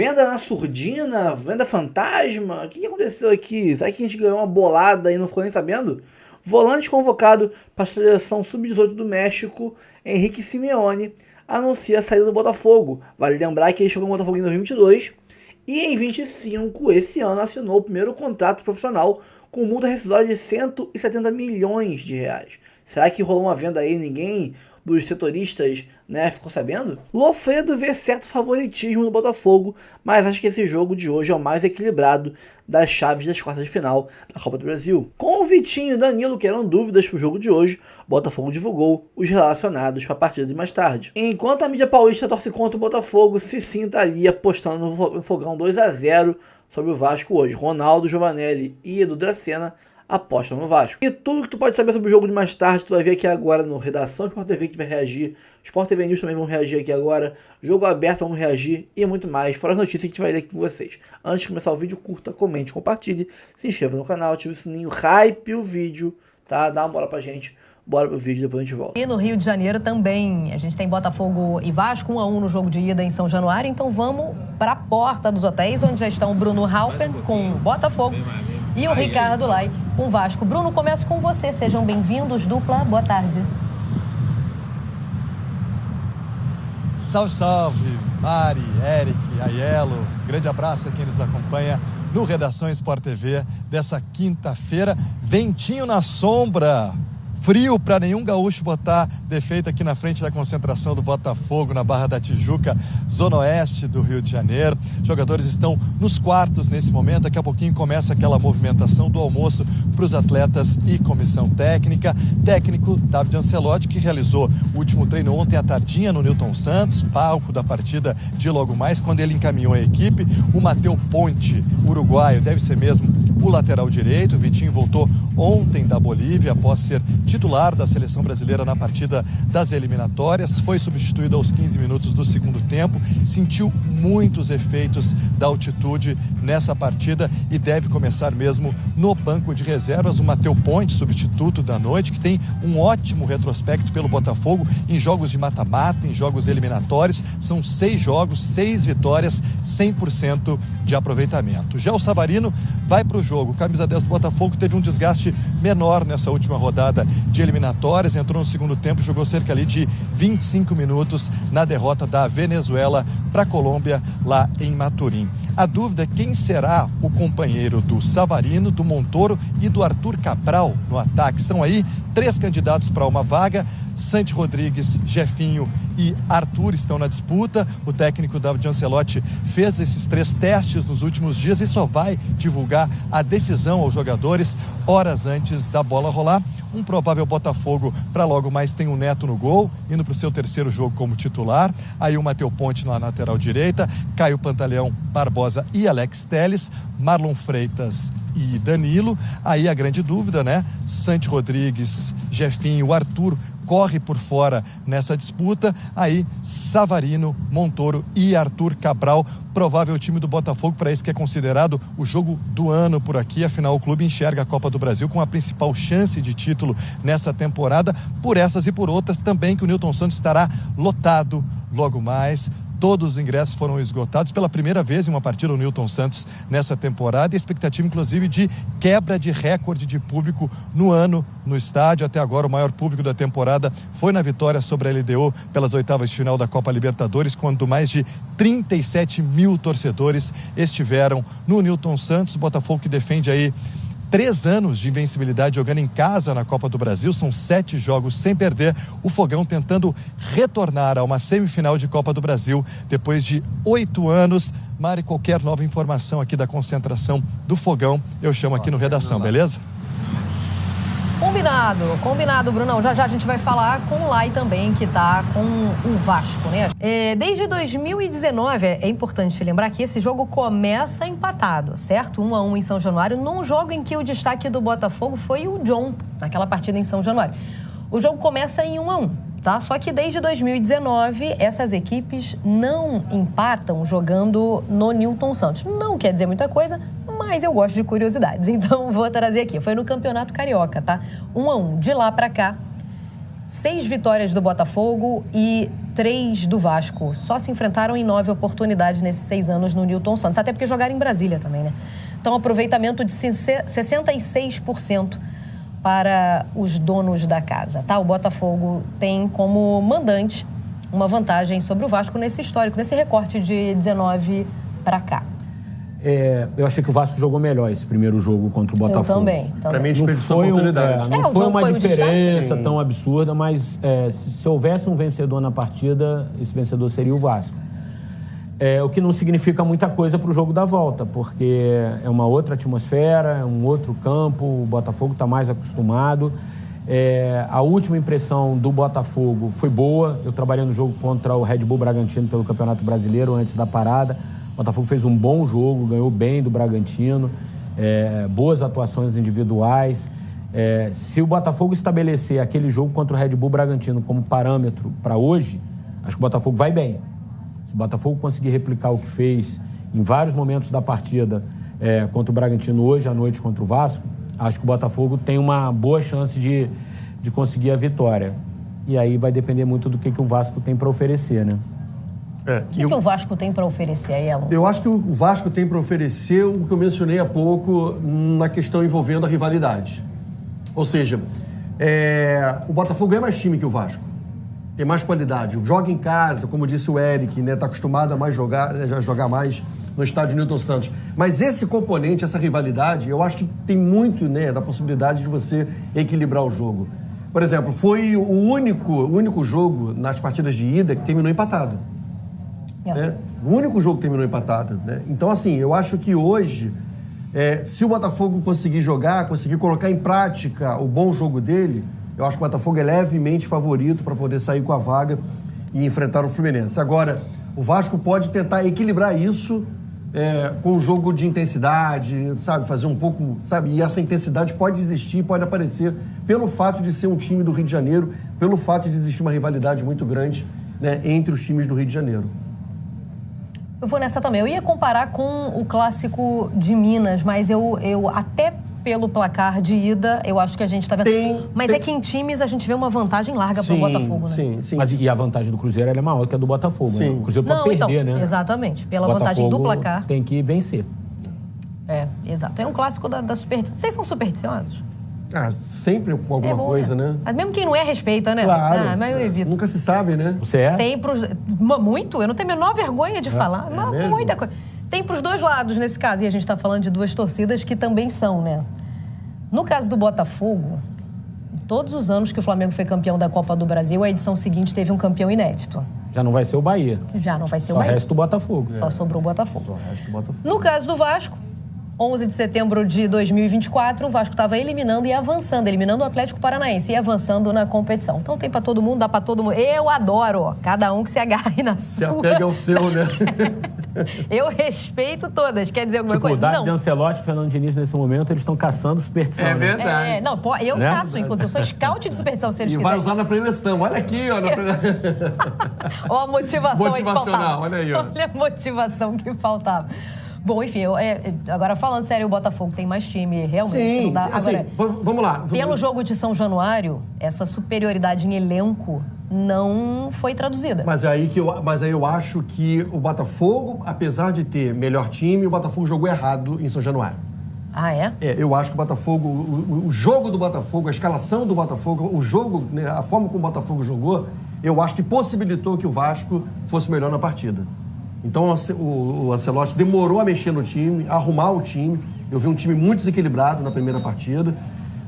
Venda na surdina? Venda fantasma? O que aconteceu aqui? Será que a gente ganhou uma bolada e não ficou nem sabendo? Volante convocado para a seleção sub-18 do México, Henrique Simeone, anuncia a saída do Botafogo. Vale lembrar que ele chegou no Botafogo em 2022 e em 2025, esse ano, assinou o primeiro contrato profissional com multa rescisória de 170 milhões de reais. Será que rolou uma venda aí e ninguém dos setoristas, né, ficou sabendo? Lofredo vê certo favoritismo no Botafogo, mas acho que esse jogo de hoje é o mais equilibrado das chaves das quartas de final da Copa do Brasil. Com o Vitinho e Danilo, que eram dúvidas para o jogo de hoje, o Botafogo divulgou os relacionados para a partida de mais tarde. Enquanto a mídia paulista torce contra o Botafogo, Cicinho tá ali apostando no Fogão 2-0 sobre o Vasco hoje. Ronaldo, Giovanelli e Edu Dracena apostam no Vasco. E tudo que tu pode saber sobre o jogo de mais tarde, tu vai ver aqui agora no Redação Sport TV, que vai reagir. Sport TV News também vão reagir aqui agora. Jogo aberto, vamos reagir e muito mais. Fora as notícias que a gente vai ler aqui com vocês. Antes de começar o vídeo, curta, comente, compartilhe, se inscreva no canal, ative o sininho, hype o vídeo, tá? Dá uma bola pra gente. Bora pro vídeo, depois a gente volta. E no Rio de Janeiro também, a gente tem Botafogo e Vasco, 1-1 no jogo de ida em São Januário. Então vamos para a porta dos hotéis, onde já estão o Bruno Halper com o Botafogo e o Ricardo Lai com o Vasco. Bruno, começo com você. Sejam bem-vindos, dupla. Boa tarde. Salve, salve, Mari, Eric, Aiello. Grande abraço a quem nos acompanha no Redação Sport TV dessa quinta-feira. Ventinho na sombra. Frio para nenhum gaúcho botar defeito aqui na frente da concentração do Botafogo, na Barra da Tijuca, zona oeste do Rio de Janeiro. Jogadores estão nos quartos nesse momento. Daqui a pouquinho começa aquela movimentação do almoço para os atletas e comissão técnica. Técnico David Ancelotti, que realizou o último treino ontem à tardinha no Newton Santos, palco da partida de logo mais, quando ele encaminhou a equipe. O Matheus Ponte, uruguaio, deve ser mesmo o lateral direito. O Vitinho voltou ontem da Bolívia após ser titular da seleção brasileira na partida das eliminatórias, foi substituído aos 15 minutos do segundo tempo, sentiu muitos efeitos da altitude nessa partida e deve começar mesmo no banco de reservas. O Matheus Ponte, substituto da noite, que tem um ótimo retrospecto pelo Botafogo em jogos de mata-mata, em jogos eliminatórios. São 6 jogos, 6 vitórias, 100% de aproveitamento. Já o Savarino vai para o jogo. Camisa 10 do Botafogo teve um desgaste menor nessa última rodada de eliminatórias, entrou no segundo tempo, jogou cerca ali de 25 minutos na derrota da Venezuela para a Colômbia lá em Maturim. A dúvida é quem será o companheiro do Savarino, do Montoro e do Arthur Cabral no ataque. São aí 3 candidatos para uma vaga. Santi Rodrigues, Jefinho e Arthur estão na disputa. O técnico David Ancelotti fez esses 3 testes nos últimos dias e só vai divulgar a decisão aos jogadores horas antes da bola rolar. Um provável Botafogo para logo mais tem o Neto no gol, indo para o seu 3º jogo como titular. Aí o Matheus Ponte na lateral direita, Caio Pantaleão, Barbosa e Alex Telles, Marlon Freitas e Danilo. Aí a grande dúvida, né? Santi Rodrigues, Jefinho, Arthur corre por fora nessa disputa. Aí Savarino, Montoro e Arthur Cabral, provável time do Botafogo para esse que é considerado o jogo do ano por aqui. Afinal, o clube enxerga a Copa do Brasil com a principal chance de título nessa temporada. Por essas e por outras também, que o Newton Santos estará lotado logo mais. Todos os ingressos foram esgotados pela primeira vez em uma partida do Newton Santos nessa temporada. E a expectativa, inclusive, de quebra de recorde de público no ano no estádio. Até agora, o maior público da temporada foi na vitória sobre a LDU pelas oitavas de final da Copa Libertadores, quando mais de 37 mil torcedores estiveram no Newton Santos. O Botafogo que defende aí 3 anos de invencibilidade jogando em casa na Copa do Brasil, são 7 jogos sem perder. O Fogão tentando retornar a uma semifinal de Copa do Brasil depois de 8 anos. Mari, qualquer nova informação aqui da concentração do Fogão, eu chamo aqui no Redação, beleza? Combinado, Brunão. Já a gente vai falar com o Lai também, que tá com o Vasco, né? Desde 2019, é importante lembrar que esse jogo começa empatado, certo? 1-1 em São Januário, num jogo em que o destaque do Botafogo foi o John, naquela partida em São Januário. O jogo começa em 1-1, tá? Só que desde 2019, essas equipes não empatam jogando no Newton Santos. Não quer dizer muita coisa, mas eu gosto de curiosidades, então vou trazer aqui. Foi no Campeonato Carioca, tá? 1-1. De lá pra cá, 6 vitórias do Botafogo e 3 do Vasco. Só se enfrentaram em 9 oportunidades nesses 6 anos no Newton Santos. Até porque jogaram em Brasília também, né? Então, aproveitamento de 66% para os donos da casa, tá? O Botafogo tem como mandante uma vantagem sobre o Vasco nesse histórico, nesse recorte de 19 para cá. Eu achei que o Vasco jogou melhor esse primeiro jogo contra o Botafogo. Eu também. Para mim, desperdiçou oportunidade. Não foi uma diferença tão absurda, mas se houvesse um vencedor na partida, esse vencedor seria o Vasco. O que não significa muita coisa para o jogo da volta, porque é uma outra atmosfera, é um outro campo, o Botafogo está mais acostumado. A última impressão do Botafogo foi boa. Eu trabalhei no jogo contra o Red Bull Bragantino pelo Campeonato Brasileiro antes da parada. O Botafogo fez um bom jogo, ganhou bem do Bragantino, boas atuações individuais. Se o Botafogo estabelecer aquele jogo contra o Red Bull Bragantino como parâmetro para hoje, acho que o Botafogo vai bem. Se o Botafogo conseguir replicar o que fez em vários momentos da partida contra o Bragantino hoje à noite contra o Vasco, acho que o Botafogo tem uma boa chance de conseguir a vitória. E aí vai depender muito do que o Vasco tem para oferecer, né? O que o Vasco tem para oferecer aí, Elon? Eu acho que o Vasco tem para oferecer o que eu mencionei há pouco na questão envolvendo a rivalidade. Ou seja, o Botafogo é mais time que o Vasco. Tem mais qualidade. Joga em casa, como disse o Eric, né? Está acostumado a jogar mais no estádio Newton Santos. Mas esse componente, essa rivalidade, eu acho que tem muito, né, da possibilidade de você equilibrar o jogo. Por exemplo, foi o único jogo nas partidas de ida que terminou empatado. Né? O único jogo que terminou empatado. Né? Então, assim, eu acho que hoje, se o Botafogo conseguir jogar, conseguir colocar em prática o bom jogo dele, eu acho que o Botafogo é levemente favorito para poder sair com a vaga e enfrentar o Fluminense. Agora, o Vasco pode tentar equilibrar isso com um jogo de intensidade, sabe? Fazer um pouco, sabe? E essa intensidade pode existir, pode aparecer pelo fato de ser um time do Rio de Janeiro, pelo fato de existir uma rivalidade muito grande, né, entre os times do Rio de Janeiro. Eu vou nessa também. Eu ia comparar com o clássico de Minas, mas eu até pelo placar de ida, eu acho que a gente está vendo. Mas é que em times a gente vê uma vantagem larga para o Botafogo, né? Sim. Mas e a vantagem do Cruzeiro é maior que a do Botafogo. Né? O Cruzeiro pode perder, né? Exatamente. Pela vantagem do placar. Tem que vencer. Exato. É um clássico da superstição. Vocês são supersticiosos? Sempre com alguma coisa, né? Mas mesmo quem não respeita, né? Claro. Mas eu evito. Nunca se sabe, né? Você é? Tem pros... Muito. Eu não tenho a menor vergonha de falar. Muita coisa. Tem pros dois lados nesse caso. E a gente está falando de duas torcidas que também são, né? No caso do Botafogo, todos os anos que o Flamengo foi campeão da Copa do Brasil, a edição seguinte teve um campeão inédito. Já não vai ser o Bahia. Já não vai ser o Bahia. Só resta o Botafogo. Só sobrou o Botafogo. Só resta o Botafogo. No caso do Vasco, 11 de setembro de 2024, o Vasco estava eliminando o Atlético Paranaense e avançando na competição. Então tem para todo mundo, dá para todo mundo. Eu adoro, cada um que se agarre na sua. Se apega ao seu, né? Eu respeito todas. Quer dizer alguma coisa? O Dário de Ancelotti e Fernando Diniz, nesse momento, eles estão caçando superstição. É verdade. Eu caço, inclusive. Eu sou scout de superstição, se eles quiserem. E vai usar na preleção. Olha aqui, ó. Ó a motivação aí que faltava. Olha aí, ó. Olha a motivação que faltava. Bom, enfim, agora falando sério, o Botafogo tem mais time, realmente. Sim, não dá. assim, agora, vamos lá. Pelo jogo de São Januário, essa superioridade em elenco não foi traduzida. Mas aí eu acho que o Botafogo, apesar de ter melhor time, o Botafogo jogou errado em São Januário. Ah, é? Eu acho que o Botafogo, o jogo do Botafogo, a escalação do Botafogo, o jogo, né, a forma como o Botafogo jogou, eu acho que possibilitou que o Vasco fosse melhor na partida. Então o Ancelotti demorou a mexer no time, a arrumar o time. Eu vi um time muito desequilibrado na primeira partida.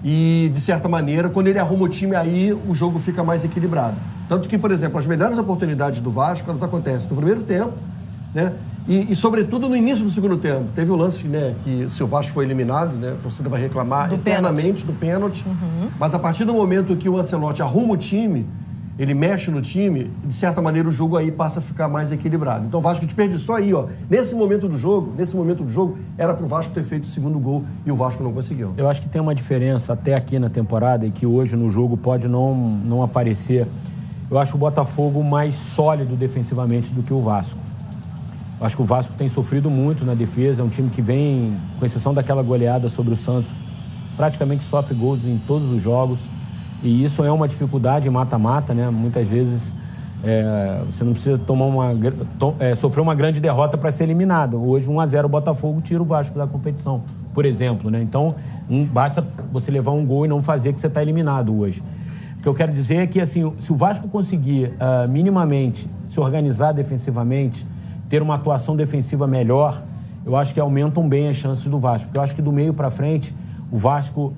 E, de certa maneira, quando ele arruma o time, aí o jogo fica mais equilibrado. Tanto que, por exemplo, as melhores oportunidades do Vasco, elas acontecem no primeiro tempo, né? E sobretudo, no início do segundo tempo. Teve o lance, né, que se o Vasco foi eliminado, né, a torcida vai reclamar eternamente do pênalti. Mas a partir do momento que o Ancelotti arruma o time, ele mexe no time, de certa maneira o jogo aí passa a ficar mais equilibrado. Então o Vasco desperdiçou aí, ó. Nesse momento do jogo, era pro Vasco ter feito o segundo gol e o Vasco não conseguiu. Eu acho que tem uma diferença até aqui na temporada e que hoje no jogo pode não aparecer. Eu acho o Botafogo mais sólido defensivamente do que o Vasco. Eu acho que o Vasco tem sofrido muito na defesa, é um time que vem, com exceção daquela goleada sobre o Santos, praticamente sofre gols em todos os jogos. E isso é uma dificuldade em mata-mata, né? Muitas vezes Você não precisa sofrer uma grande derrota para ser eliminado. Hoje, 1-0 o Botafogo tira o Vasco da competição, por exemplo, né? Então, basta você levar um gol e não fazer que você está eliminado hoje. O que eu quero dizer é que, assim, se o Vasco conseguir minimamente se organizar defensivamente, ter uma atuação defensiva melhor, eu acho que aumentam bem as chances do Vasco. Porque eu acho que do meio para frente, o Vasco,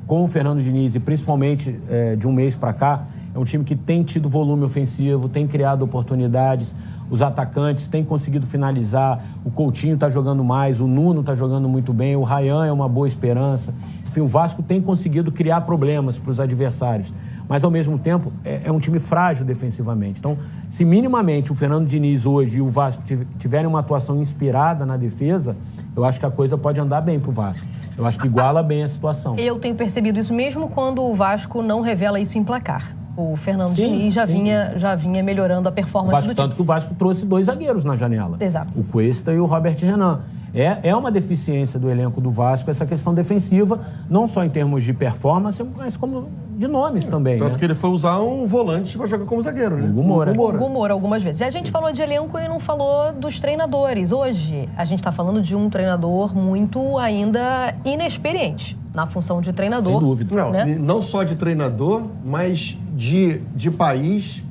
com o Fernando Diniz e principalmente de um mês para cá, é um time que tem tido volume ofensivo, tem criado oportunidades, os atacantes têm conseguido finalizar, o Coutinho está jogando mais, o Nuno está jogando muito bem, o Ryan é uma boa esperança. Enfim, o Vasco tem conseguido criar problemas para os adversários, mas ao mesmo tempo é um time frágil defensivamente. Então, se minimamente o Fernando Diniz hoje e o Vasco tiverem uma atuação inspirada na defesa, eu acho que a coisa pode andar bem para o Vasco. Eu acho que iguala bem a situação. Eu tenho percebido isso mesmo quando o Vasco não revela isso em placar. O Fernando Diniz já vinha melhorando a performance do time. Tanto que o Vasco trouxe 2 zagueiros na janela. Exato. O Cuesta e o Robert Renan. É uma deficiência do elenco do Vasco essa questão defensiva, não só em termos de performance, mas como de nomes também. Tanto né? que ele foi usar um volante para jogar como zagueiro, né? Hugo Moura. Hugo Moura, algumas vezes. Já a gente falou de elenco e não falou dos treinadores. Hoje, a gente está falando de um treinador muito ainda inexperiente na função de treinador. Sem dúvida. Não, né? Não só de treinador, mas de país,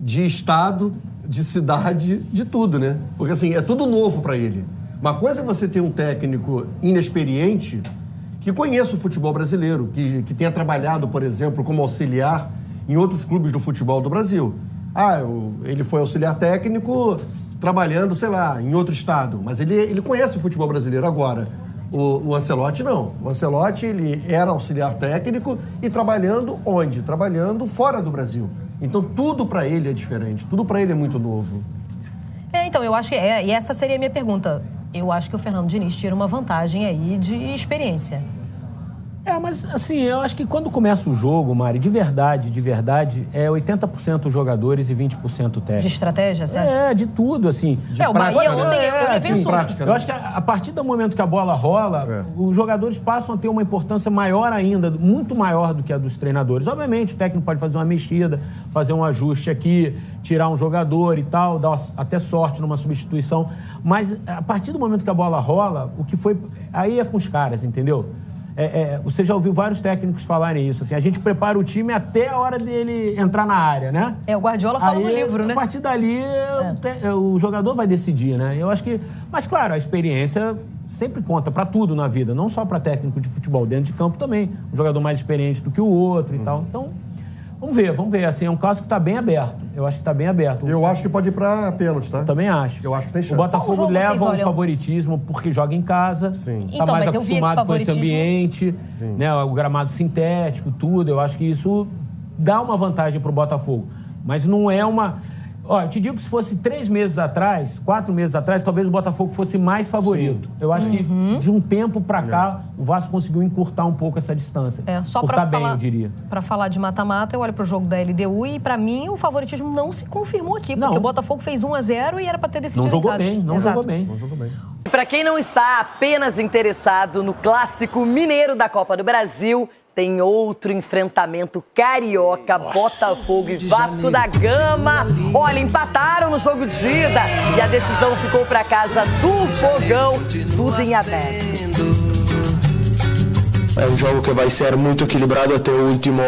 de estado, de cidade, de tudo, né? Porque, assim, é tudo novo para ele. Uma coisa é você ter um técnico inexperiente que conheça o futebol brasileiro, que tenha trabalhado, por exemplo, como auxiliar em outros clubes do futebol do Brasil. Ele foi auxiliar técnico trabalhando, sei lá, em outro estado, mas ele conhece o futebol brasileiro. Agora, o Ancelotti não. O Ancelotti, ele era auxiliar técnico e trabalhando onde? Trabalhando fora do Brasil. Então, tudo para ele é diferente, tudo para ele é muito novo. Então, eu acho que e essa seria a minha pergunta. Eu acho que o Fernando Diniz tira uma vantagem aí de experiência. Mas assim, eu acho que quando começa o jogo, Mari, de verdade, é 80% jogadores e 20% técnico. De estratégia, você acha? De tudo, assim. O Bahia ontem, eu levei um susto. Prática, né? Eu acho que a partir do momento que a bola rola, os jogadores passam a ter uma importância maior ainda, muito maior do que a dos treinadores. Obviamente, o técnico pode fazer uma mexida, fazer um ajuste aqui, tirar um jogador e tal, dar até sorte numa substituição. Mas a partir do momento que a bola rola, o que foi... Aí é com os caras, entendeu? Você já ouviu vários técnicos falarem isso, assim, a gente prepara o time até a hora dele entrar na área, né? O Guardiola fala no livro, né? A partir dali, o jogador vai decidir, né? Eu acho que... Mas, claro, a experiência sempre conta para tudo na vida, não só para técnico de futebol, dentro de campo também. Um jogador mais experiente do que o outro e tal. Então, vamos ver. Assim, é um clássico que está bem aberto. Eu acho que está bem aberto. Eu acho que pode ir para pênalti, tá? Eu também acho. Eu acho que tem chance. O Botafogo leva um favoritismo porque joga em casa. Sim. Tá Então, mais mas eu vi esse acostumado com esse favoritismo. ambiente, né? O gramado sintético, tudo. Eu acho que isso dá uma vantagem pro Botafogo. Mas não é uma... Eu te digo que se fosse 3 meses atrás, 4 meses atrás, talvez o Botafogo fosse mais favorito. Sim. Eu acho que de um tempo pra cá, o Vasco conseguiu encurtar um pouco essa distância. Só encurtar bem, eu diria. Pra falar de mata-mata, eu olho pro jogo da LDU e, pra mim, o favoritismo não se confirmou aqui. Porque o Botafogo fez 1-0 e era pra ter decidido não jogou em casa. Bem, não jogou bem. Para quem não está apenas interessado no clássico mineiro da Copa do Brasil, tem outro enfrentamento carioca, Botafogo e Vasco da Gama. Olha, empataram no jogo de ida e a decisão ficou para casa do Fogão, tudo em aberto. É um jogo que vai ser muito equilibrado até o último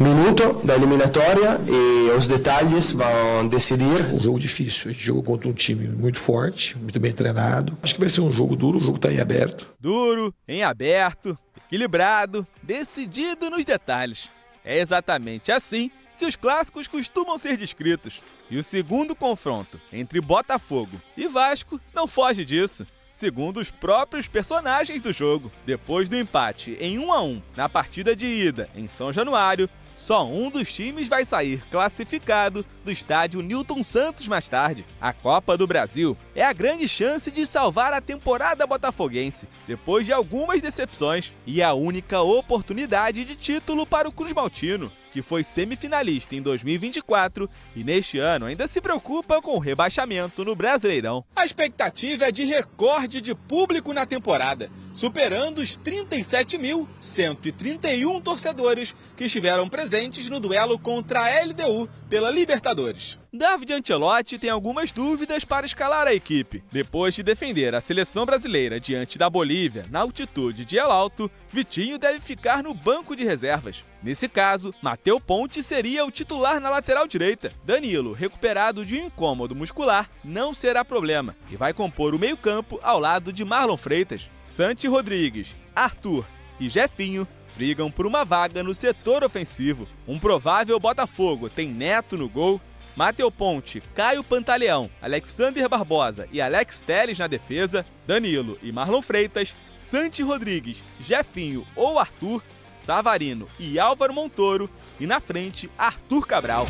minuto da eliminatória e os detalhes vão decidir. Um jogo difícil, a gente jogou contra um time muito forte, muito bem treinado. Acho que vai ser um jogo duro, o jogo está em aberto. Duro, em aberto, equilibrado, decidido nos detalhes. É exatamente assim que os clássicos costumam ser descritos. E o segundo confronto entre Botafogo e Vasco não foge disso. Segundo os próprios personagens do jogo, depois do empate em 1-1 na partida de ida em São Januário, só um dos times vai sair classificado do estádio Newton Santos mais tarde. A Copa do Brasil é a grande chance de salvar a temporada botafoguense, depois de algumas decepções, e a única oportunidade de título para o Cruzmaltino, que foi semifinalista em 2024 e neste ano ainda se preocupa com o rebaixamento no Brasileirão. A expectativa é de recorde de público na temporada, superando os 37.131 torcedores que estiveram presentes no duelo contra a LDU pela Libertadores. David Ancelotti tem algumas dúvidas para escalar a equipe. Depois de defender a seleção brasileira diante da Bolívia na altitude de El Alto, Vitinho deve ficar no banco de reservas. Nesse caso, Matheus Ponte seria o titular na lateral direita. Danilo, recuperado de um incômodo muscular, não será problema e vai compor o meio-campo ao lado de Marlon Freitas. Santi Rodrigues, Arthur e Jefinho brigam por uma vaga no setor ofensivo. Um provável Botafogo tem Neto no gol, Matheus Ponte, Caio Pantaleão, Alexander Barbosa e Alex Telles na defesa, Danilo e Marlon Freitas, Santi Rodrigues, Jefinho ou Arthur, Savarino e Álvaro Montoro e na frente Arthur Cabral.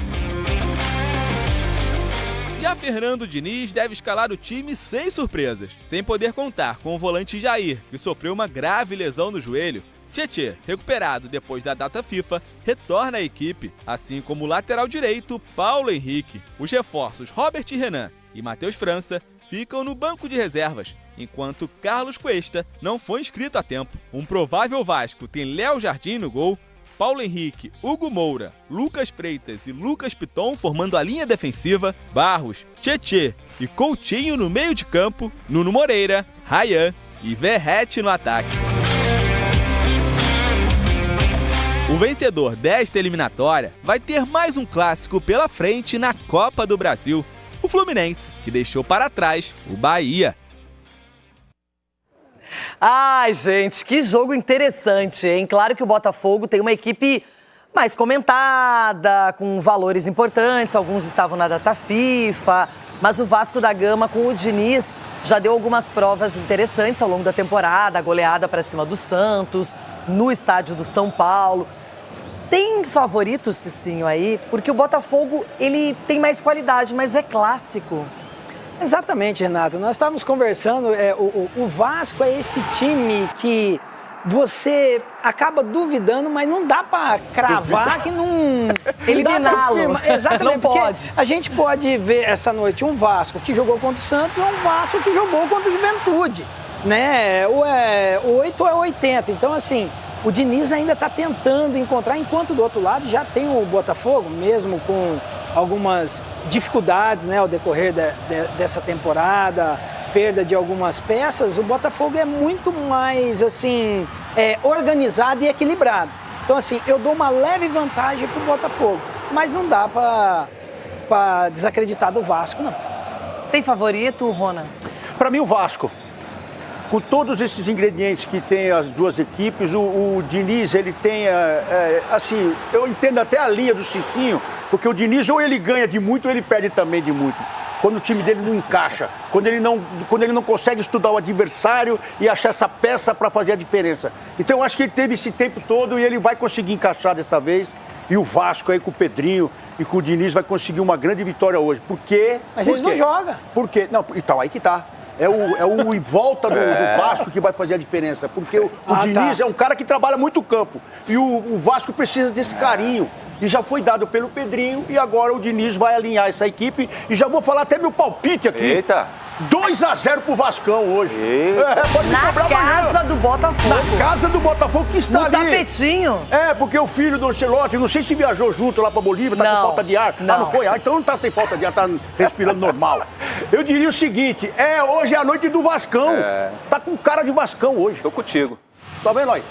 Já Fernando Diniz deve escalar o time sem surpresas, sem poder contar com o volante Jair, que sofreu uma grave lesão no joelho. Tietê, recuperado depois da data FIFA, retorna à equipe, assim como o lateral direito Paulo Henrique. Os reforços Robert Renan e Matheus França ficam no banco de reservas, enquanto Carlos Cuesta não foi inscrito a tempo. Um provável Vasco tem Léo Jardim no gol, Paulo Henrique, Hugo Moura, Lucas Freitas e Lucas Piton formando a linha defensiva, Barros, Tietê e Coutinho no meio de campo, Nuno Moreira, Ryan e Verratti no ataque. O vencedor desta eliminatória vai ter mais um clássico pela frente na Copa do Brasil. O Fluminense, que deixou para trás o Bahia. Ai, gente, que jogo interessante, hein? Claro que o Botafogo tem uma equipe mais comentada, com valores importantes, alguns estavam na data FIFA, mas o Vasco da Gama com o Diniz já deu algumas provas interessantes ao longo da temporada, a goleada para cima do Santos, no estádio do São Paulo. Tem favorito, Cicinho, aí? Porque o Botafogo, ele tem mais qualidade, mas é clássico. Exatamente, Renato. Nós estávamos conversando, o Vasco é esse time que você acaba duvidando, mas não dá para cravar que não... Eliminá-lo. Exatamente, não pode. A gente pode ver essa noite um Vasco que jogou contra o Santos e um Vasco que jogou contra o Juventude, né? Ou é 8 ou é 80. Então, assim, o Diniz ainda está tentando encontrar, enquanto do outro lado já tem o Botafogo, mesmo com algumas dificuldades, né, ao decorrer dessa temporada, perda de algumas peças. O Botafogo é muito mais, assim, organizado e equilibrado. Então, assim, eu dou uma leve vantagem para o Botafogo, mas não dá para desacreditar do Vasco, não. Tem favorito, Rona? Para mim, o Vasco. Com todos esses ingredientes que tem as duas equipes, o Diniz, ele tem, assim, eu entendo até a linha do Cicinho, porque o Diniz ou ele ganha de muito ou ele perde também de muito. Quando o time dele não encaixa, quando ele não consegue estudar o adversário e achar essa peça para fazer a diferença. Então eu acho que ele teve esse tempo todo e ele vai conseguir encaixar dessa vez. E o Vasco aí com o Pedrinho e com o Diniz vai conseguir uma grande vitória hoje. Por quê? Mas eles não jogam. Por quê? Não, então aí que tá. É o em volta do Vasco que vai fazer a diferença. Porque o Diniz é um cara que trabalha muito o campo. E o Vasco precisa desse carinho. E já foi dado pelo Pedrinho. E agora o Diniz vai alinhar essa equipe. E já vou falar até meu palpite aqui. Eita! 2-0 pro Vascão hoje. Pode na casa do Botafogo. Na casa do Botafogo que está ali. No tapetinho. Porque o filho do Ancelotti, não sei se viajou junto lá pra Bolívia, tá com falta de ar. Não. Não foi? Então não tá sem falta de ar, tá respirando normal. Eu diria o seguinte, hoje é a noite do Vascão. Tá com cara de Vascão hoje. Tô contigo. Tá vendo aí?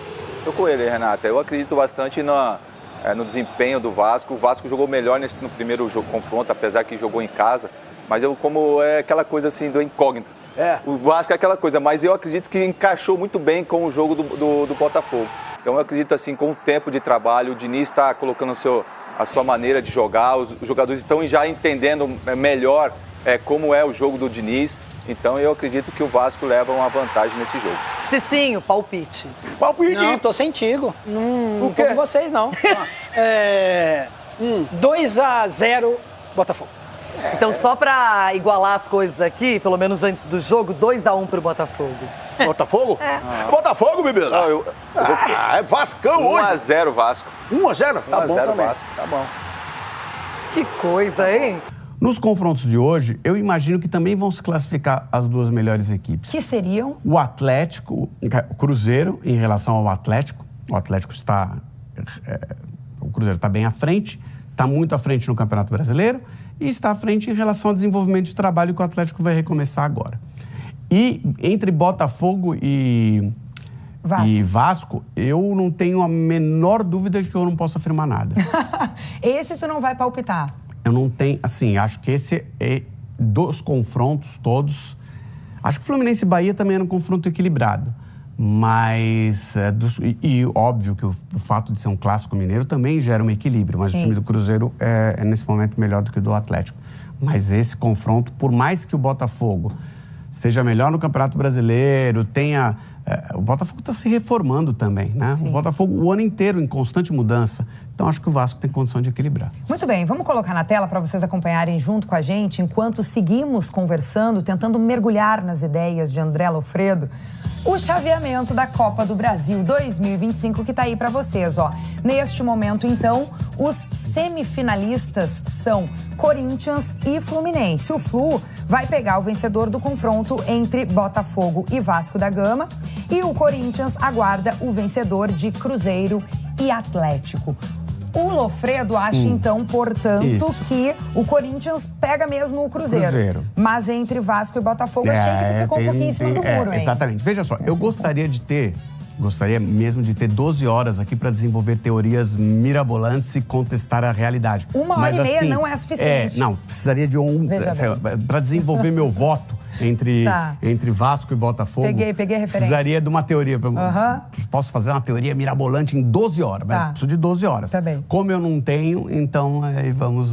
Tô com ele, Renata. Eu acredito bastante no desempenho do Vasco. O Vasco jogou melhor no primeiro confronto, apesar que jogou em casa. Mas como é aquela coisa assim do incógnito. O Vasco é aquela coisa, mas eu acredito que encaixou muito bem com o jogo do Botafogo. Então eu acredito assim, com o tempo de trabalho, o Diniz está colocando a sua maneira de jogar, os jogadores estão já entendendo melhor como é o jogo do Diniz. Então eu acredito que o Vasco leva uma vantagem nesse jogo. Cicinho, palpite. Palpite? Não, tô sem tigo. Não tô com vocês, não. 2-0 Botafogo. Então, só pra igualar as coisas aqui, pelo menos antes do jogo, 2-1 pro Botafogo. Botafogo? Botafogo, bebê. É Vascão hoje. 1-0 Vasco. 1-0? Tá bom também. Vasco. Tá bom. Que coisa, hein? Nos confrontos de hoje, eu imagino que também vão se classificar as duas melhores equipes. Que seriam? O Atlético, o Cruzeiro, em relação ao Atlético. O Atlético está... o Cruzeiro está bem à frente. está muito à frente no Campeonato Brasileiro e está à frente em relação ao desenvolvimento de trabalho que o Atlético vai recomeçar agora. E entre Botafogo e Vasco, eu não tenho a menor dúvida de que eu não posso afirmar nada. Esse tu não vai palpitar? Eu não tenho, assim, acho que esse é dos confrontos todos. Acho que Fluminense e Bahia também era um confronto equilibrado. Mas, óbvio que o fato de ser um clássico mineiro também gera um equilíbrio. Mas Sim. O time do Cruzeiro é nesse momento melhor do que o do Atlético. Mas esse confronto, por mais que o Botafogo esteja melhor no Campeonato Brasileiro, tenha... o Botafogo está se reformando também, né? Sim. O Botafogo o ano inteiro em constante mudança. Então, acho que o Vasco tem condição de equilibrar. Muito bem, vamos colocar na tela para vocês acompanharem junto com a gente, enquanto seguimos conversando, tentando mergulhar nas ideias de André Lofredo, o chaveamento da Copa do Brasil 2025 que está aí para vocês, ó. Neste momento, então, os semifinalistas são Corinthians e Fluminense. O Flu vai pegar o vencedor do confronto entre Botafogo e Vasco da Gama e o Corinthians aguarda o vencedor de Cruzeiro e Atlético. O Lofredo acha, então, portanto, que o Corinthians pega mesmo o Cruzeiro. Mas entre Vasco e Botafogo, achei que tu ficou um pouquinho em cima do muro, hein? Exatamente. Veja só, eu gostaria mesmo de ter 12 horas aqui para desenvolver teorias mirabolantes e contestar a realidade. 1h30 não é suficiente. Não, precisaria de para desenvolver meu voto entre Vasco e Botafogo. Peguei a referência. Precisaria de uma teoria. Posso fazer uma teoria mirabolante em 12 horas, mas preciso de 12 horas. Tá bem. Como eu não tenho, então vamos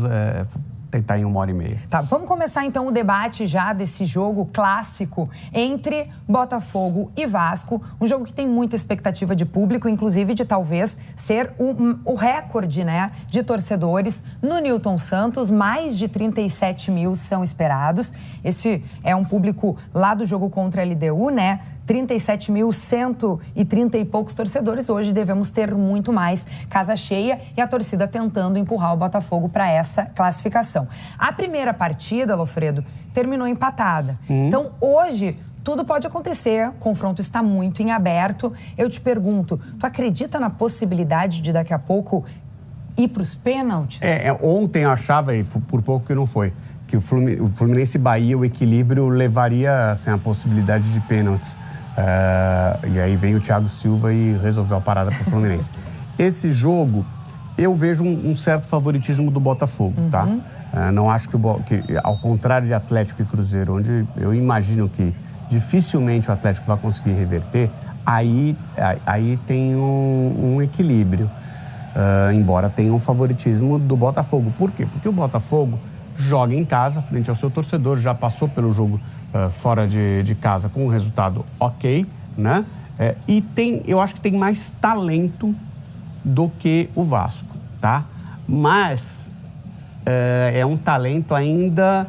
tentar em 1h30. Tá, vamos começar então o debate já desse jogo clássico entre Botafogo e Vasco. Um jogo que tem muita expectativa de público, inclusive de talvez ser o recorde, né, de torcedores no Newton Santos. Mais de 37 mil são esperados. Esse é um público lá do jogo contra a LDU, né? 37.130 e poucos torcedores. Hoje devemos ter muito mais, casa cheia e a torcida tentando empurrar o Botafogo para essa classificação. A primeira partida, Lofredo, terminou empatada. Então, hoje, tudo pode acontecer, o confronto está muito em aberto. Eu te pergunto, tu acredita na possibilidade de daqui a pouco ir para os pênaltis? Ontem eu achava, e por pouco que não foi, que o Fluminense e Bahia, o equilíbrio levaria assim, a possibilidade de pênaltis. E aí veio o Thiago Silva e resolveu a parada para o Fluminense. Esse jogo, eu vejo um certo favoritismo do Botafogo, tá? Não acho que, ao contrário de Atlético e Cruzeiro, onde eu imagino que dificilmente o Atlético vai conseguir reverter, aí tem um equilíbrio, embora tenha um favoritismo do Botafogo. Por quê? Porque o Botafogo joga em casa, frente ao seu torcedor, já passou pelo jogo fora de casa com um resultado ok, né? Eu acho que tem mais talento do que o Vasco, tá? Mas é um talento ainda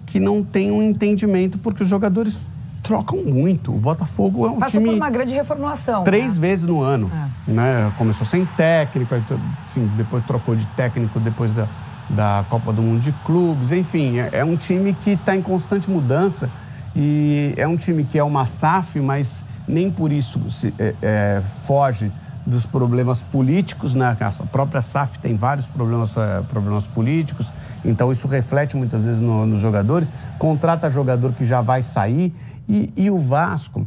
que não tem um entendimento, porque os jogadores trocam muito. O Botafogo é um Passou time... por uma grande reformulação. 3 vezes no ano, né? Começou sem técnico, assim, depois trocou de técnico depois da Copa do Mundo de Clubes, enfim, é um time que está em constante mudança e é um time que é uma SAF, mas nem por isso foge dos problemas políticos, né? A própria SAF tem vários problemas políticos, então isso reflete muitas vezes nos jogadores, contrata jogador que já vai sair e o Vasco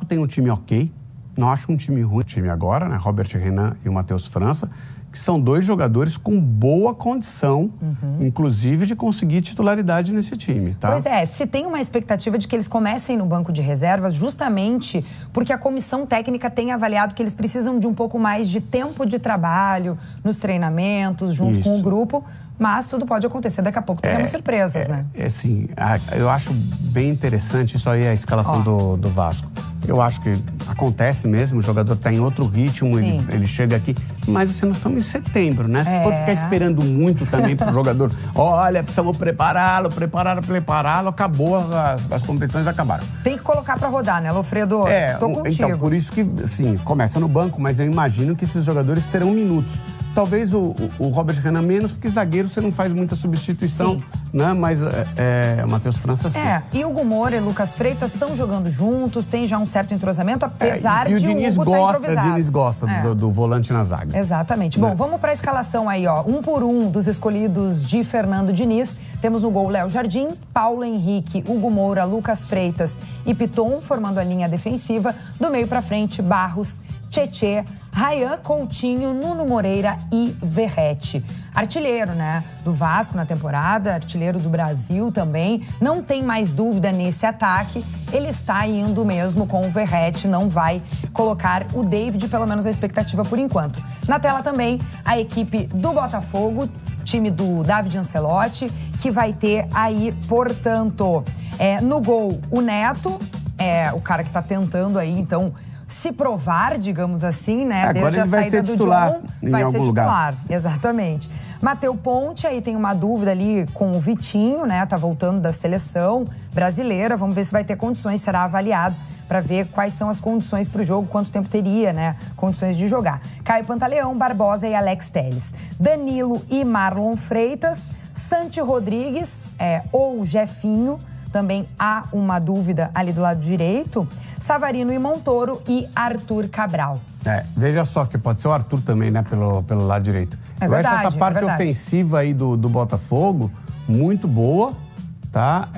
tem um time ok, não acho um time ruim, time agora, né? Robert Renan e o Matheus França, que são 2 jogadores com boa condição, inclusive de conseguir titularidade nesse time, tá? Pois é, se tem uma expectativa de que eles comecem no banco de reservas, justamente porque a comissão técnica tem avaliado que eles precisam de um pouco mais de tempo de trabalho nos treinamentos, junto com o grupo, mas tudo pode acontecer. Daqui a pouco teremos surpresas, né? Assim, eu acho bem interessante isso aí, a escalação do Vasco. Eu acho que acontece mesmo, o jogador está em outro ritmo, ele chega aqui. Mas assim, nós estamos em setembro, né? Se for ficar esperando muito também para o jogador, olha, precisamos prepará-lo, acabou, as competições acabaram. Tem que colocar para rodar, né, Lofredo? Tô contigo. Então, por isso que, assim, começa no banco, mas eu imagino que esses jogadores terão minutos. Talvez o Robert Renan menos, porque zagueiro você não faz muita substituição, né? Mas o Matheus França sim. E o Hugo Moura e Lucas Freitas estão jogando juntos, tem já um certo entrosamento, apesar de o Diniz Hugo estar improvisado. O Diniz gosta do volante na zaga. Exatamente. Bom, vamos para a escalação aí, ó. Um por um dos escolhidos de Fernando Diniz. Temos no gol Léo Jardim, Paulo Henrique, Hugo Moura, Lucas Freitas e Piton, formando a linha defensiva. Do meio para frente, Barros, Tietê, Ryan, Coutinho, Nuno Moreira e Verratti. Artilheiro, né, do Vasco na temporada, artilheiro do Brasil também. Não tem mais dúvida nesse ataque. Ele está indo mesmo com o Verratti, não vai colocar o David, pelo menos a expectativa por enquanto. Na tela também a equipe do Botafogo, time do David Ancelotti, que vai ter aí, portanto, no gol o Neto, o cara que está tentando aí, então, se provar, digamos assim, né? Agora desde ele vai ser titular vai ser titular, exatamente. Matheus Ponte, aí tem uma dúvida ali com o Vitinho, né? Tá voltando da seleção brasileira. Vamos ver se vai ter condições, será avaliado para ver quais são as condições para o jogo, quanto tempo teria, né? Condições de jogar. Caio Pantaleão, Barbosa e Alex Telles. Danilo e Marlon Freitas. Santi Rodrigues, ou Jefinho. Também há uma dúvida ali do lado direito. Savarino e Montoro e Arthur Cabral. Veja só que pode ser o Arthur também, né? Pelo lado direito. Eu acho essa parte ofensiva aí do Botafogo muito boa, tá?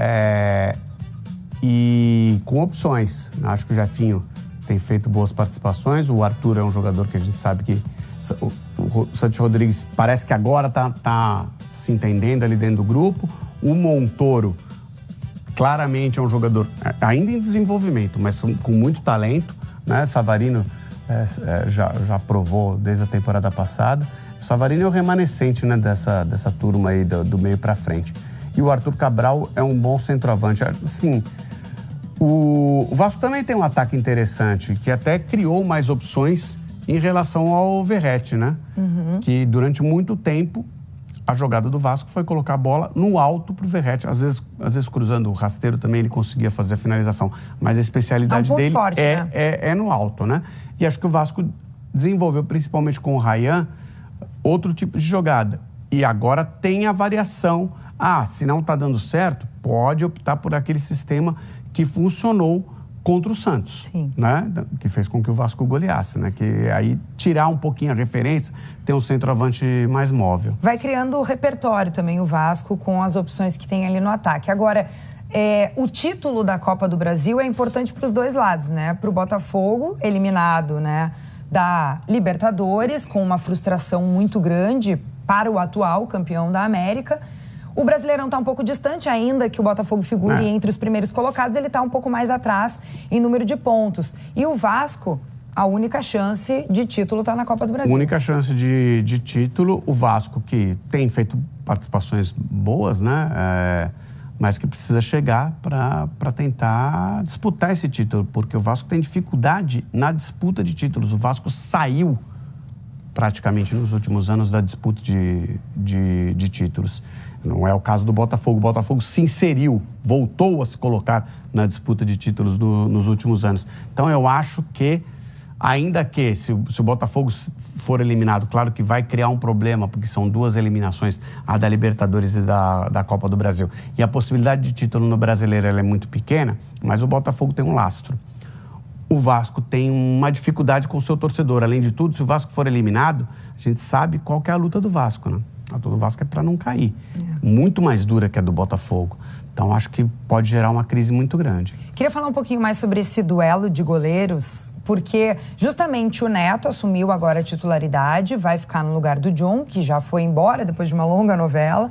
E com opções. Acho que o Jefinho tem feito boas participações. O Arthur é um jogador que a gente sabe que... O Santi Rodrigues parece que agora tá se entendendo ali dentro do grupo. O Montoro... claramente é um jogador ainda em desenvolvimento, mas com muito talento, né? Savarino já provou desde a temporada passada. O Savarino é o remanescente, né, dessa turma aí do meio para frente. E o Arthur Cabral é um bom centroavante. Sim, o Vasco também tem um ataque interessante, que até criou mais opções em relação ao Verratti, né? Que durante muito tempo a jogada do Vasco foi colocar a bola no alto pro Verratti. Às vezes cruzando o rasteiro também ele conseguia fazer a finalização. Mas a especialidade dele forte, né? é no alto, né? E acho que o Vasco desenvolveu, principalmente com o Ryan, outro tipo de jogada. E agora tem a variação. Se não tá dando certo, pode optar por aquele sistema que funcionou contra o Santos, né? Que fez com que o Vasco goleasse, né? Que aí tirar um pouquinho a referência, ter um centroavante mais móvel. Vai criando o repertório também o Vasco com as opções que tem ali no ataque. Agora, o título da Copa do Brasil é importante para os dois lados, né? Para o Botafogo, eliminado, né, da Libertadores, com uma frustração muito grande para o atual campeão da América. O Brasileirão está um pouco distante, ainda que o Botafogo figure entre os primeiros colocados, ele está um pouco mais atrás em número de pontos. E o Vasco, a única chance de título está na Copa do Brasil. Única chance de título, o Vasco, que tem feito participações boas, né? Mas que precisa chegar para tentar disputar esse título, porque o Vasco tem dificuldade na disputa de títulos. O Vasco saiu praticamente nos últimos anos da disputa de títulos. Não é o caso do Botafogo. O Botafogo se inseriu, voltou a se colocar na disputa de títulos nos últimos anos. Então, eu acho que, ainda que se o Botafogo for eliminado, claro que vai criar um problema, porque são duas eliminações, a da Libertadores e da Copa do Brasil. E a possibilidade de título no Brasileiro ela é muito pequena, mas o Botafogo tem um lastro. O Vasco tem uma dificuldade com o seu torcedor. Além de tudo, se o Vasco for eliminado, a gente sabe qual que é a luta do Vasco, né? A luta do Vasco é para não cair. Muito mais dura que a do Botafogo. Então, acho que pode gerar uma crise muito grande. Queria falar um pouquinho mais sobre esse duelo de goleiros, porque justamente o Neto assumiu agora a titularidade, vai ficar no lugar do John, que já foi embora depois de uma longa novela.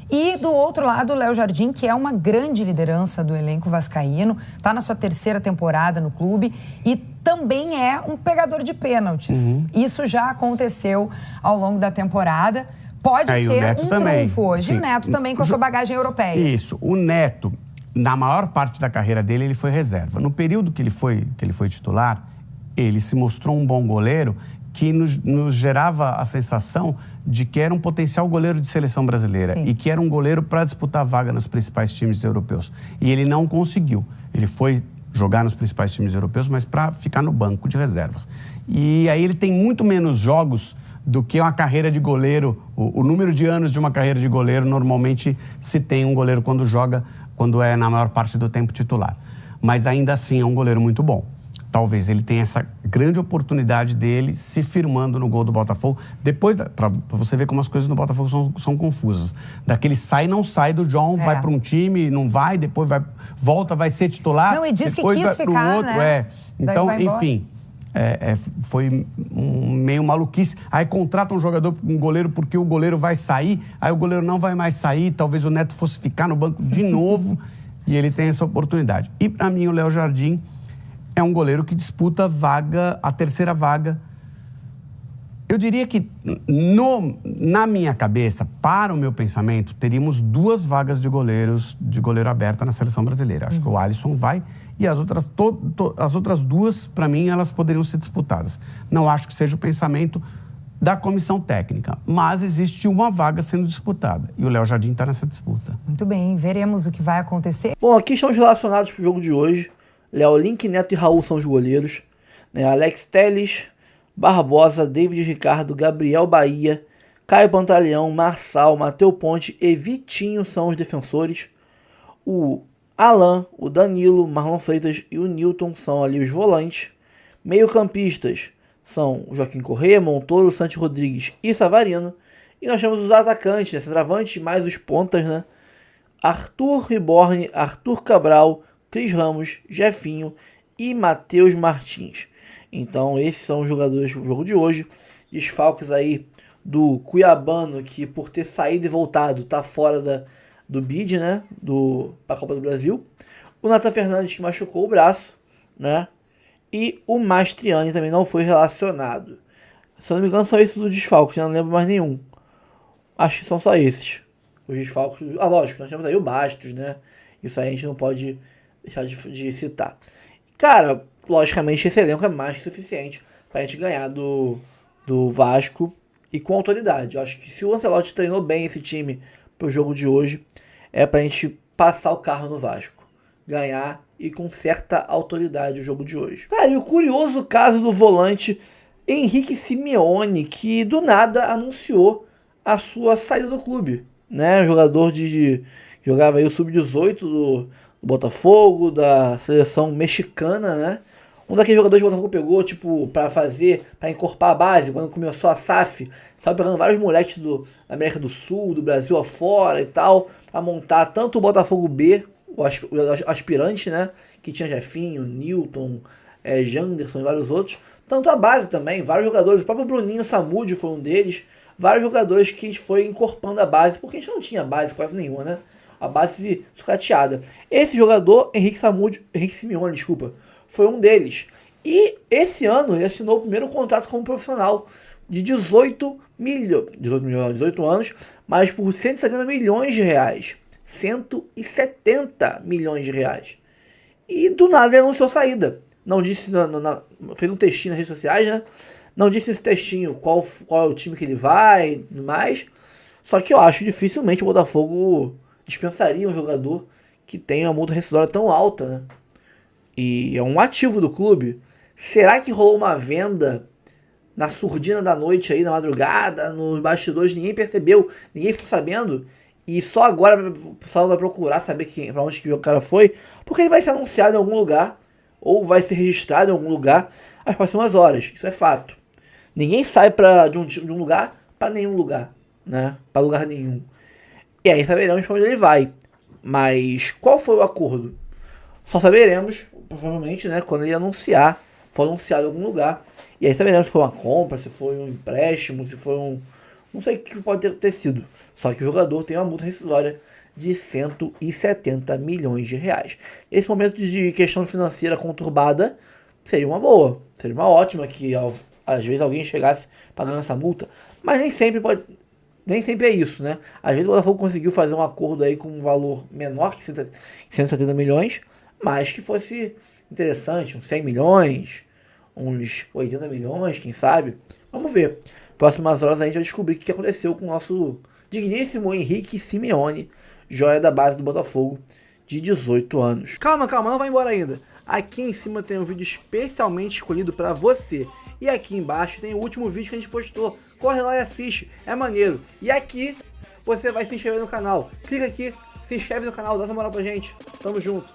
E do outro lado, o Léo Jardim, que é uma grande liderança do elenco vascaíno, está na sua terceira temporada no clube e também é um pegador de pênaltis. Isso já aconteceu ao longo da temporada. Pode ser um trunfo hoje. E o Neto também com a sua bagagem europeia. Isso. O Neto, na maior parte da carreira dele, ele foi reserva. No período que ele foi titular, ele se mostrou um bom goleiro que nos gerava a sensação de que era um potencial goleiro de seleção brasileira e que era um goleiro para disputar vaga nos principais times europeus. E ele não conseguiu. Ele foi jogar nos principais times europeus, mas para ficar no banco de reservas. E aí ele tem muito menos jogos do que uma carreira de goleiro. O número de anos de uma carreira de goleiro, normalmente se tem um goleiro quando é na maior parte do tempo titular. Mas ainda assim é um goleiro muito bom. Talvez ele tenha essa grande oportunidade dele se firmando no gol do Botafogo. Depois, para você ver como as coisas no Botafogo são confusas. Daquele sai e não sai do John, vai para um time, não vai, depois volta, vai ser titular. Não, e diz depois que quis vai ficar, para o outro. né? Então, enfim, foi meio maluquice. Aí contrata um goleiro porque o goleiro vai sair, aí o goleiro não vai mais sair, talvez o Neto fosse ficar no banco de novo e ele tem essa oportunidade. E para mim o Léo Jardim é um goleiro que disputa a terceira vaga. Eu diria que, na minha cabeça, para o meu pensamento, teríamos 2 vagas de goleiro aberta na seleção brasileira. Acho que o Alisson vai e as outras 2, para mim, elas poderiam ser disputadas. Não acho que seja o pensamento da comissão técnica, mas existe uma vaga sendo disputada e o Léo Jardim está nessa disputa. Muito bem, veremos o que vai acontecer. Bom, aqui estão os relacionados para o jogo de hoje. Léo Link, Neto e Raul são os goleiros. Alex Telles, Barbosa, David Ricardo, Gabriel Bahia, Caio Pantaleão, Marçal, Matheus Ponte e Vitinho são os defensores. O Alan, o Danilo, Marlon Freitas e o Newton são ali os volantes. Meio-campistas são o Joaquim Corrêa, Montoro, Santi Rodrigues e Savarino. E nós temos os atacantes, centroavantes, mais os pontas, né? Arthur Riborne, Arthur Cabral, Cris Ramos, Jefinho e Matheus Martins. Então esses são os jogadores do jogo de hoje. Desfalques aí do Cuiabano, que por ter saído e voltado está fora do bid, né? Para a Copa do Brasil. O Nathan Fernandes, que machucou o braço, né? E o Mastriani também não foi relacionado. Se eu não me engano, são esses os desfalques, né? Não lembro mais nenhum. Acho que são só esses. Os desfalques. Lógico, nós temos aí o Bastos, né? Isso aí a gente não pode deixar de citar. Cara, logicamente esse elenco é mais que suficiente pra gente ganhar do Vasco e com autoridade. Eu acho que se o Ancelotti treinou bem esse time pro jogo de hoje, é pra gente passar o carro no Vasco. Ganhar e com certa autoridade o jogo de hoje. Cara, e o curioso caso do volante Henrique Simeone, que do nada anunciou a sua saída do clube. Né? Jogador jogava aí o Sub-18 do Botafogo, da seleção mexicana, né? Um daqueles jogadores que o Botafogo pegou, tipo, pra encorpar a base, quando começou a SAF, sabe, pegando vários moleques da América do Sul, do Brasil afora e tal, pra montar tanto o Botafogo B, o aspirante, né? Que tinha Jefinho, Newton, Janderson e vários outros, tanto a base também, vários jogadores, o próprio Bruninho Samúdio foi um deles, vários jogadores que a gente foi encorpando a base, porque a gente não tinha base quase nenhuma, né? A base sucateada. Esse jogador, Henrique Simeone, foi um deles. E esse ano ele assinou o primeiro contrato como profissional de 18 anos, mas por 170 milhões de reais. 170 milhões de reais. E do nada ele anunciou saída. Não disse, fez um textinho nas redes sociais, né? Não disse nesse textinho qual é o time que ele vai e tudo mais. Só que eu acho dificilmente o Botafogo dispensaria um jogador que tem uma multa rescisória tão alta, né? E é um ativo do clube. Será que rolou uma venda na surdina da noite aí, na madrugada, nos bastidores, ninguém percebeu, ninguém ficou sabendo? E só agora o pessoal vai procurar saber pra onde que o cara foi, porque ele vai ser anunciado em algum lugar, ou vai ser registrado em algum lugar nas próximas horas. Isso é fato. Ninguém sai de um lugar para nenhum lugar, né? Para lugar nenhum. E aí saberemos para onde ele vai. Mas qual foi o acordo? Só saberemos, provavelmente, né, quando ele for anunciado em algum lugar. E aí saberemos se foi uma compra, se foi um empréstimo, se foi um... Não sei o que pode ter sido. Só que o jogador tem uma multa rescisória de 170 milhões de reais. Esse momento de questão financeira conturbada seria uma boa. Seria uma ótima que às vezes alguém chegasse pagando essa multa. Mas nem sempre é isso, né? Às vezes o Botafogo conseguiu fazer um acordo aí com um valor menor que 170 milhões, mas que fosse interessante, uns 100 milhões, uns 80 milhões, quem sabe. Vamos ver. Próximas horas a gente vai descobrir o que aconteceu com o nosso digníssimo Henrique Simeone, joia da base do Botafogo, de 18 anos. Calma, não vai embora ainda. Aqui em cima tem um vídeo especialmente escolhido para você. E aqui embaixo tem o último vídeo que a gente postou. Corre lá e assiste, é maneiro. E aqui você vai se inscrever no canal. Clica aqui, se inscreve no canal, dá essa moral pra gente. Tamo junto.